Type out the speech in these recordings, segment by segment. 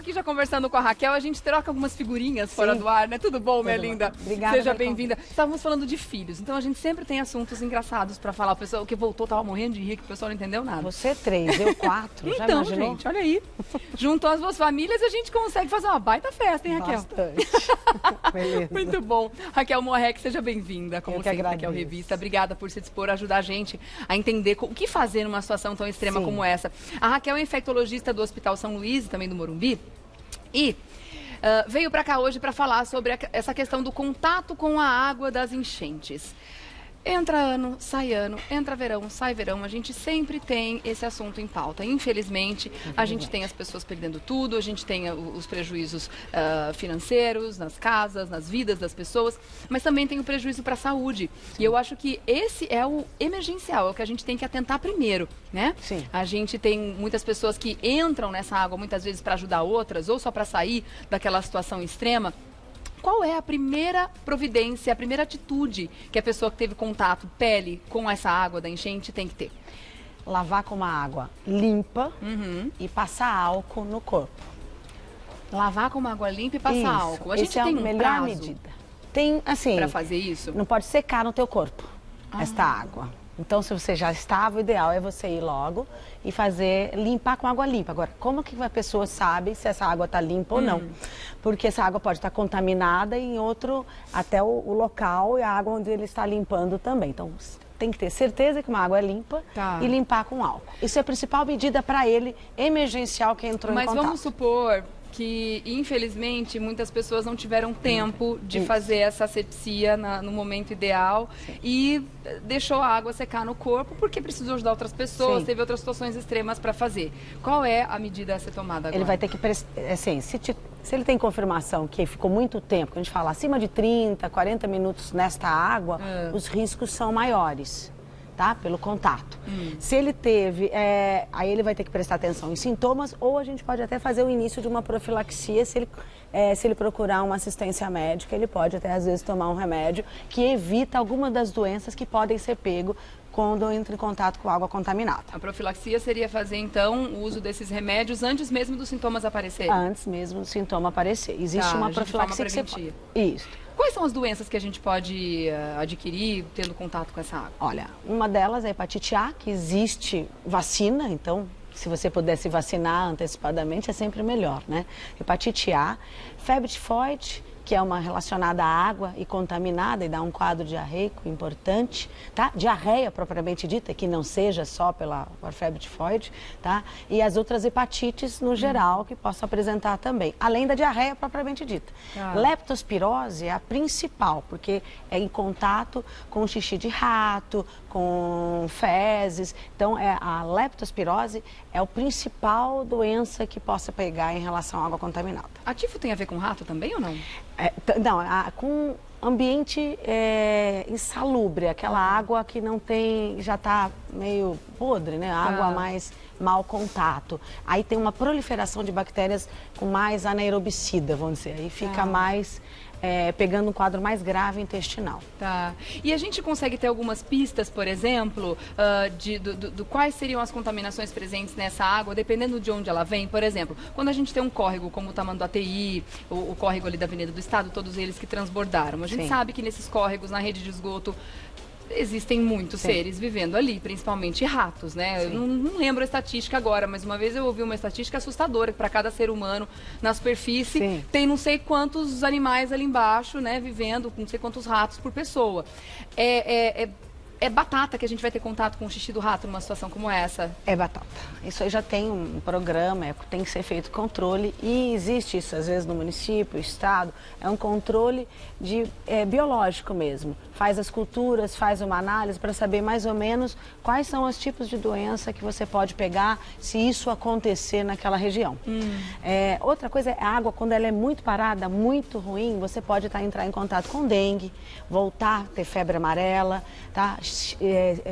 aqui já conversando com a Raquel, a gente troca algumas figurinhas fora do ar, né? Tudo bom, minha linda? Obrigada. Seja bem-vinda. Estávamos falando de filhos, então a gente sempre tem assuntos engraçados para falar. O pessoal que voltou tava morrendo de rir, que o pessoal não entendeu nada. Você 3, eu 4, já então, imaginou? gente, olha aí. Juntou as duas famílias, a gente consegue fazer uma baita festa, hein, Raquel? Bastante. Beleza. Muito bom. Raquel Morrec, seja bem-vinda, como Eu que sempre, agradeço. Raquel Revista. Obrigada por se dispor a ajudar a gente a entender o que fazer numa situação tão extrema Sim. como essa. A Raquel é infectologista do Hospital São Luís, também do Morumbi, e veio para cá hoje para falar sobre essa questão do contato com a água das enchentes. Entra ano, entra verão, sai verão, a gente sempre tem esse assunto em pauta. Infelizmente, a gente tem as pessoas perdendo tudo, a gente tem os prejuízos financeiros, nas casas, nas vidas das pessoas, mas também tem o prejuízo para a saúde. Sim. E eu acho que esse é o emergencial, é o que a gente tem que atentar primeiro, né? Sim. A gente tem muitas pessoas que entram nessa água muitas vezes para ajudar outras ou só para sair daquela situação extrema. Qual é a primeira providência, a primeira atitude que a pessoa que teve contato, pele, com essa água da enchente tem que ter? Lavar com uma água limpa e passar álcool no corpo. Lavar com uma água limpa e passar álcool. A gente tem a um melhor prazo medida. Tem, assim, para fazer isso? Não pode secar no teu corpo esta água. Então, se você já estava, o ideal é você ir logo e limpar com água limpa. Agora, como que a pessoa sabe se essa água está limpa ou não? Porque essa água pode estar contaminada em outro, até o local e a água onde ele está limpando também. Então, tem que ter certeza que uma água é limpa e limpar com álcool. Isso é a principal medida para ele, emergencial, que entrou em contato. Mas vamos supor que, infelizmente, muitas pessoas não tiveram tempo de fazer essa asepsia no momento ideal e deixou a água secar no corpo porque precisou ajudar outras pessoas, teve outras situações extremas para fazer. Qual é a medida a ser tomada agora? Ele vai ter que, assim, se ele tem confirmação que ficou muito tempo, que a gente fala acima de 30, 40 minutos nesta água, os riscos são maiores. Tá? Pelo contato. Se ele teve, aí ele vai ter que prestar atenção em sintomas ou a gente pode até fazer o início de uma profilaxia. Se ele procurar uma assistência médica, ele pode até às vezes tomar um remédio que evita alguma das doenças que podem ser pego quando entra em contato com água contaminada. A profilaxia seria fazer, então, o uso desses remédios antes mesmo dos sintomas aparecerem? Antes mesmo do sintoma aparecer. Existe uma profilaxia que você pode... Isso. Quais são as doenças que a gente pode adquirir tendo contato com essa água? Olha, uma delas é a hepatite A, que existe vacina, então se você pudesse vacinar antecipadamente é sempre melhor, né? Hepatite A, febre tifoide, que é uma relacionada à água e contaminada e dá um quadro diarreico importante, tá? Diarreia propriamente dita, que não seja só pela febre tifoide, tá? E as outras hepatites no geral que possam apresentar também, além da diarreia propriamente dita. Leptospirose é a principal, porque é em contato com xixi de rato, com fezes. Então, a leptospirose é a principal doença que possa pegar em relação à água contaminada. A tifo tem a ver com rato também ou não? Não, com ambiente insalubre, aquela água que não tem, já está meio podre, né? Água mais mau contato. Aí tem uma proliferação de bactérias com mais anaerobicida, vamos dizer. Aí fica mais... pegando um quadro mais grave intestinal. Tá. E a gente consegue ter algumas pistas, por exemplo, do quais seriam as contaminações presentes nessa água, dependendo de onde ela vem? Por exemplo, quando a gente tem um córrego como o Tamanduateí, o córrego ali da Avenida do Estado, todos eles que transbordaram. A gente sabe que nesses córregos, na rede de esgoto, existem muitos seres vivendo ali, principalmente ratos, né? Eu não lembro a estatística agora, mas uma vez eu ouvi uma estatística assustadora, que para cada ser humano na superfície tem não sei quantos animais ali embaixo, né? Vivendo, não sei quantos ratos por pessoa. É batata que a gente vai ter contato com o xixi do rato numa situação como essa? É batata. Isso aí já tem um programa, tem que ser feito controle e existe isso às vezes no município, estado, é um controle biológico mesmo. Faz as culturas, faz uma análise para saber mais ou menos quais são os tipos de doença que você pode pegar se isso acontecer naquela região. Outra coisa é a água, quando ela é muito parada, muito ruim, você pode entrar em contato com dengue, voltar a ter febre amarela, tá?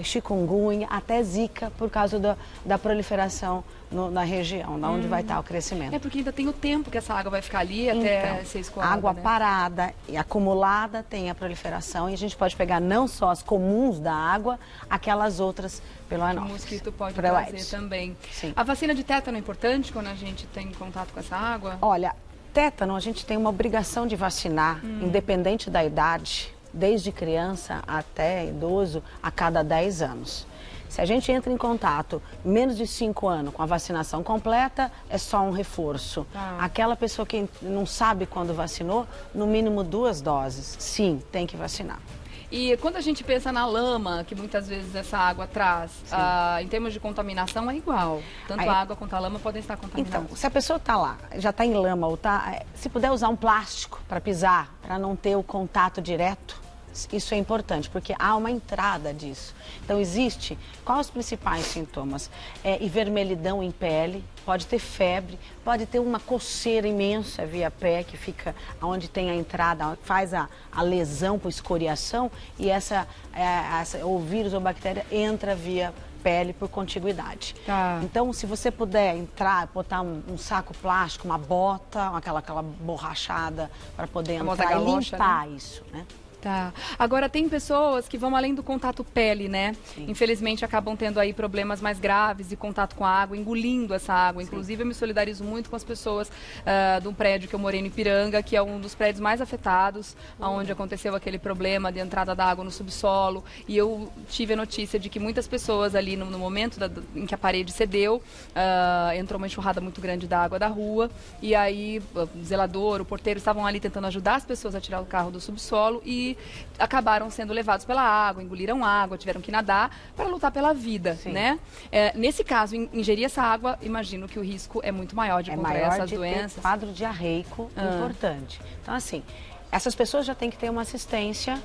chikungunya, até zika, por causa da proliferação na região, da onde vai estar o crescimento. É porque ainda tem o tempo que essa água vai ficar ali até ser escoada, água né? parada e acumulada tem a proliferação, e a gente pode pegar não só as comuns da água, aquelas outras pelo O anófilis. mosquito pode trazer também. Sim. A vacina de tétano é importante quando a gente tem contato com essa água? Olha, tétano a gente tem uma obrigação de vacinar, independente da idade, desde criança até idoso, a cada 10 anos. Se a gente entra em contato menos de 5 anos com a vacinação completa, é só um reforço. Aquela pessoa que não sabe quando vacinou, no mínimo 2 doses, sim, tem que vacinar. E quando a gente pensa na lama, que muitas vezes essa água traz, em termos de contaminação é igual. Tanto a água quanto a lama podem estar contaminadas. Então, se a pessoa está lá, já está em lama, ou se puder usar um plástico para pisar, para não ter o contato direto, isso é importante, porque há uma entrada disso. Então, quais os principais sintomas? Vermelhidão em pele, pode ter febre, pode ter uma coceira imensa via pé, que fica onde tem a entrada, faz a lesão por escoriação, e o vírus ou bactéria entra via pele por contiguidade. Então, se você puder entrar, botar um saco plástico, uma bota, aquela borrachada, para poder entrar e limpar isso, né? Tá. Agora, tem pessoas que vão além do contato pele, né? Sim. Infelizmente, acabam tendo aí problemas mais graves de contato com a água, engolindo essa água. Inclusive, eu me solidarizo muito com as pessoas de um prédio que eu morei no Ipiranga, que é um dos prédios mais afetados, onde aconteceu aquele problema de entrada da água no subsolo. E eu tive a notícia de que muitas pessoas ali, no momento em que a parede cedeu, entrou uma enxurrada muito grande da água da rua. E aí, o zelador, o porteiro estavam ali tentando ajudar as pessoas a tirar o carro do subsolo e acabaram sendo levados pela água, engoliram água, tiveram que nadar para lutar pela vida, né? Nesse caso, ingerir essa água, imagino que o risco é muito maior de contrair essas doenças. Ter quadro diarreico importante. Então, assim, essas pessoas já têm que ter uma assistência,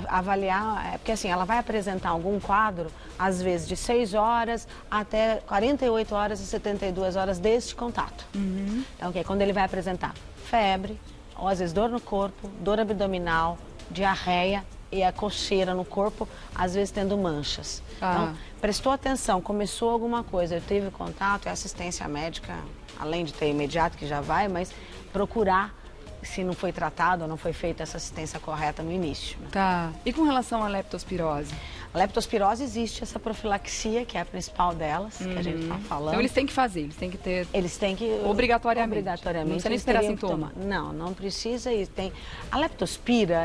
avaliar, porque assim, ela vai apresentar algum quadro, às vezes de 6 horas até 48 horas e 72 horas deste contato. Então, quando ele vai apresentar febre, ou às vezes dor no corpo, dor abdominal, diarreia e a coceira no corpo, às vezes tendo manchas. Então, prestou atenção, começou alguma coisa, teve contato, assistência médica, além de ter imediato, que já vai, mas procurar se não foi tratado ou não foi feita essa assistência correta no início. Né? Tá. E com relação à leptospirose? A leptospirose existe essa profilaxia, que é a principal delas, que a gente está falando. Então eles têm que fazer, eles têm que ter... Eles têm que... Obrigatoriamente. Não precisa nem esperar sintoma. Não, não precisa. E tem... A leptospira,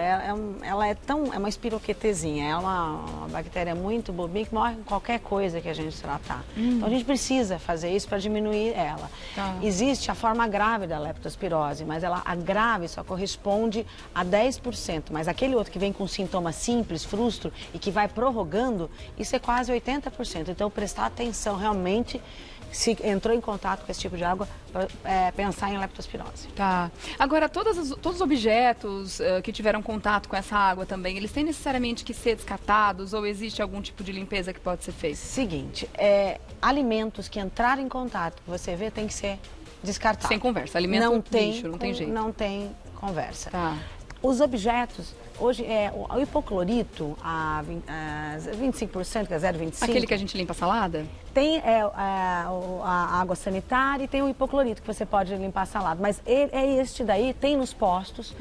ela é uma espiroquetezinha, é uma bactéria muito bobinha que morre com qualquer coisa que a gente tratar. Então a gente precisa fazer isso para diminuir ela. Existe a forma grave da leptospirose, mas a grave só corresponde a 10%, mas aquele outro que vem com sintoma simples, frustro, e que vai prorrogando, isso é quase 80%. Então, prestar atenção realmente, se entrou em contato com esse tipo de água, pensar em leptospirose. Tá. Agora, todos os objetos que tiveram contato com essa água também, eles têm necessariamente que ser descartados ou existe algum tipo de limpeza que pode ser feita? Seguinte, alimentos que entraram em contato, que você vê, tem que ser descartado. Sem conversa, alimento lixo, não tem jeito. Não tem conversa. Tá. Os objetos, hoje o hipoclorito, a 25%, que é 0,25%. Aquele que a gente limpa a salada? Tem a água sanitária e tem o hipoclorito, que você pode limpar a salada. Mas este daí tem nos postos,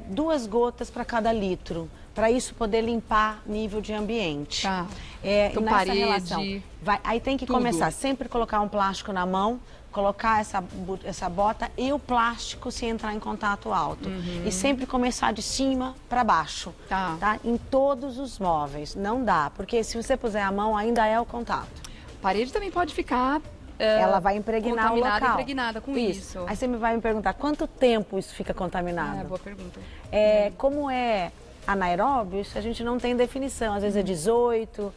2 gotas para cada litro, para isso poder limpar nível de ambiente. Tá. Então, parede, relação, aí tem que começar, sempre colocar um plástico na mão, colocar essa bota e o plástico se entrar em contato alto. E sempre começar de cima para baixo, tá? Em todos os móveis. Não dá, porque se você puser a mão, ainda é o contato. A parede também pode ficar... ela vai impregnar o local. Impregnada com isso. Aí você vai me perguntar, quanto tempo isso fica contaminado? Boa pergunta. Como é anaeróbio, isso a gente não tem definição. Às vezes é 18...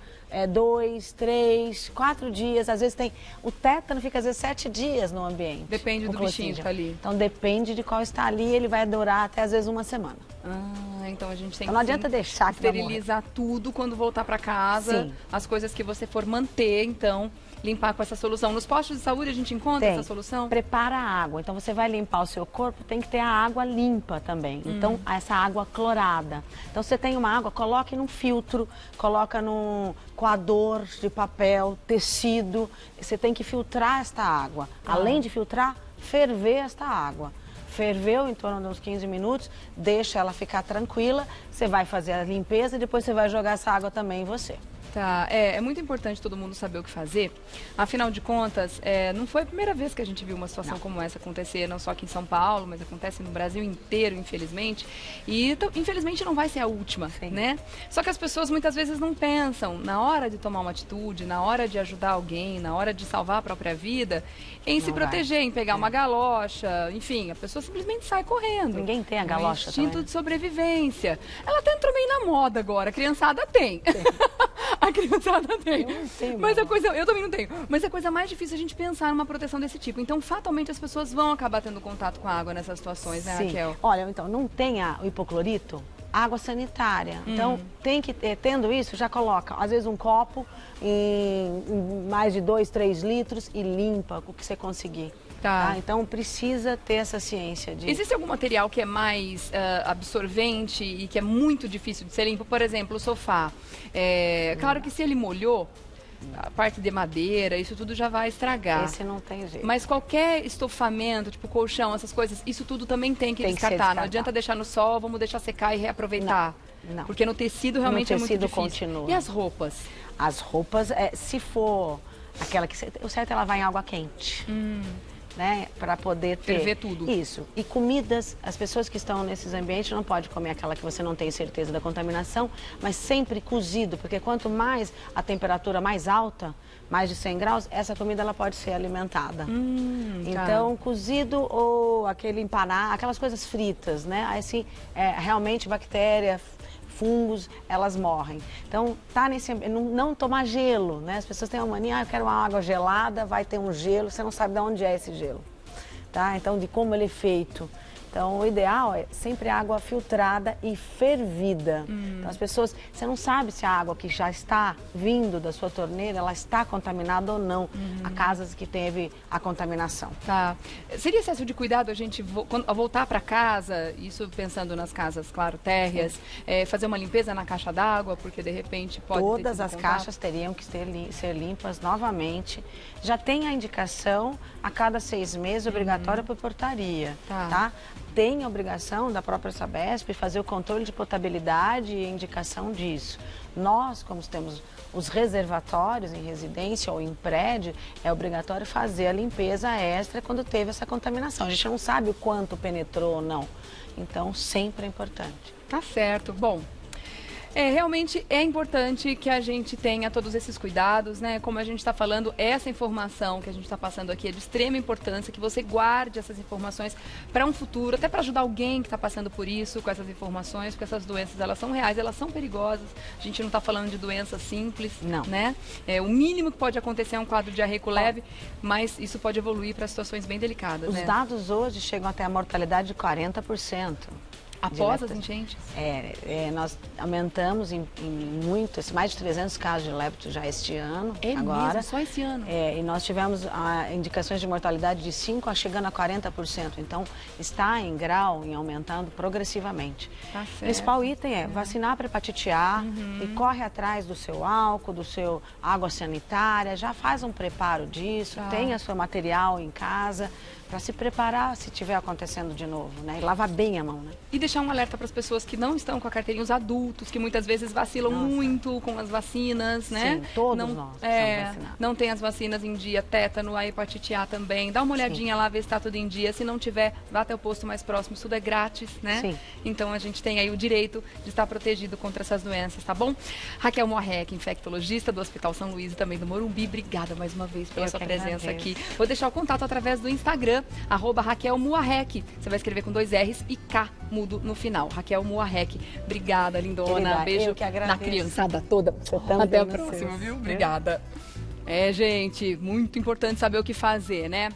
2, 3, 4 dias, às vezes tem... O tétano fica às vezes 7 dias no ambiente. Depende do bichinho que está ali. Então depende de qual está ali, ele vai durar até às vezes 1 semana. Então a gente tem que não adianta deixar que esterilizar tudo quando voltar para casa. As coisas que você for manter, então, limpar com essa solução. Nos postos de saúde a gente encontra essa solução? Prepara a água. Então você vai limpar o seu corpo, tem que ter a água limpa também. Então essa água clorada. Então você tem uma água, coloque num filtro, coloca num coador de papel, tecido. Você tem que filtrar esta água. Além de filtrar, ferver esta água. Ferveu em torno de uns 15 minutos, deixa ela ficar tranquila, você vai fazer a limpeza e depois você vai jogar essa água também em você. Tá, é muito importante todo mundo saber o que fazer. Afinal de contas, não foi a primeira vez que a gente viu uma situação como essa acontecer, não só aqui em São Paulo, mas acontece no Brasil inteiro, infelizmente. E, infelizmente, não vai ser a última, né? Só que as pessoas muitas vezes não pensam, na hora de tomar uma atitude, na hora de ajudar alguém, na hora de salvar a própria vida, em se proteger, em pegar uma galocha, enfim, a pessoa simplesmente sai correndo. Ninguém tem a galocha instinto também. de sobrevivência. Ela até entrou meio na moda agora, a criançada tem. A criançada tem. Eu não tenho, mas a coisa, eu também não tenho. Mas é a coisa mais difícil a gente pensar numa proteção desse tipo. Então, fatalmente, as pessoas vão acabar tendo contato com a água nessas situações, né, Raquel? Olha, então, não tem o hipoclorito? Água sanitária. Então, tem que ter, tendo isso, já coloca, às vezes, um copo em mais de 2, 3 litros e limpa o que você conseguir. Tá? Então, precisa ter essa ciência de... Existe algum material que é mais absorvente e que é muito difícil de ser limpo? Por exemplo, o sofá. Claro que se ele molhou, a parte de madeira, isso tudo já vai estragar. Esse não tem jeito. Mas qualquer estofamento, tipo colchão, essas coisas, isso tudo também tem que descartar. Não adianta deixar no sol, vamos deixar secar e reaproveitar. Não. Porque no tecido realmente é muito difícil. Continua. E as roupas? As roupas, se for aquela que... O certo é lavar em água quente. Né, para poder ter... Ferver tudo. Isso. E comidas, as pessoas que estão nesses ambientes não podem comer aquela que você não tem certeza da contaminação, mas sempre cozido, porque quanto mais a temperatura mais alta, mais de 100 graus, essa comida ela pode ser alimentada. Então, cozido ou aquele empanar, aquelas coisas fritas, né? Aí sim, realmente bactéria, fungos, elas morrem. Então, tá nesse não tomar gelo, né? As pessoas têm uma mania, eu quero uma água gelada, vai ter um gelo, você não sabe de onde é esse gelo, tá? Então, de como ele é feito. Então, o ideal é sempre água filtrada e fervida. Então, as pessoas, você não sabe se a água que já está vindo da sua torneira, ela está contaminada ou não. Há casas que teve a contaminação. Tá. Seria excesso de cuidado a gente voltar para casa, isso pensando nas casas, claro, térreas, fazer uma limpeza na caixa d'água, porque de repente pode Todas as caixas teriam que ser limpas novamente. Já tem a indicação a cada 6 meses, obrigatória por portaria, tá? Tem a obrigação da própria Sabesp fazer o controle de potabilidade e indicação disso. Nós, como temos os reservatórios em residência ou em prédio, é obrigatório fazer a limpeza extra quando teve essa contaminação. A gente não sabe o quanto penetrou ou não. Então, sempre é importante. Tá certo. Bom, realmente é importante que a gente tenha todos esses cuidados, né? Como a gente está falando, essa informação que a gente está passando aqui é de extrema importância, que você guarde essas informações para um futuro, até para ajudar alguém que está passando por isso, com essas informações, porque essas doenças, elas são reais, elas são perigosas. A gente não está falando de doenças simples, né? O mínimo que pode acontecer é um quadro diarreico leve, mas isso pode evoluir para situações bem delicadas, Os dados hoje chegam até a mortalidade de 40%. Após as enchentes? Nós aumentamos em muitos, mais de 300 casos de lepto já este ano. Agora. Mesmo? Só esse ano? E nós tivemos indicações de mortalidade de 5% a chegando a 40%. Então, está em grau, em aumentando progressivamente. Tá certo. O principal item é vacinar para hepatite A e corre atrás do seu álcool, do seu água sanitária, já faz um preparo disso, tenha seu material em casa, para se preparar se estiver acontecendo de novo, né? E lavar bem a mão, né? E deixar um alerta para as pessoas que não estão com a carteirinha, os adultos, que muitas vezes vacilam muito com as vacinas, né? Sim, todos nós precisamos vacinar. Não tem as vacinas em dia, tétano, a hepatite A também. Dá uma olhadinha lá, ver se está tudo em dia. Se não tiver, vá até o posto mais próximo, isso tudo é grátis, né? Sim. Então a gente tem aí o direito de estar protegido contra essas doenças, tá bom? Raquel Muarrec, infectologista do Hospital São Luís e também do Morumbi, obrigada mais uma vez pela sua presença aqui. Vou deixar o contato através do Instagram, @Raquel Muarrec. Você vai escrever com 2 R's e K mudo no final. Raquel Muarrec. Obrigada, lindona. Querida, beijo na criançada toda. Até a próxima, viu? Obrigada. Gente, muito importante saber o que fazer, né?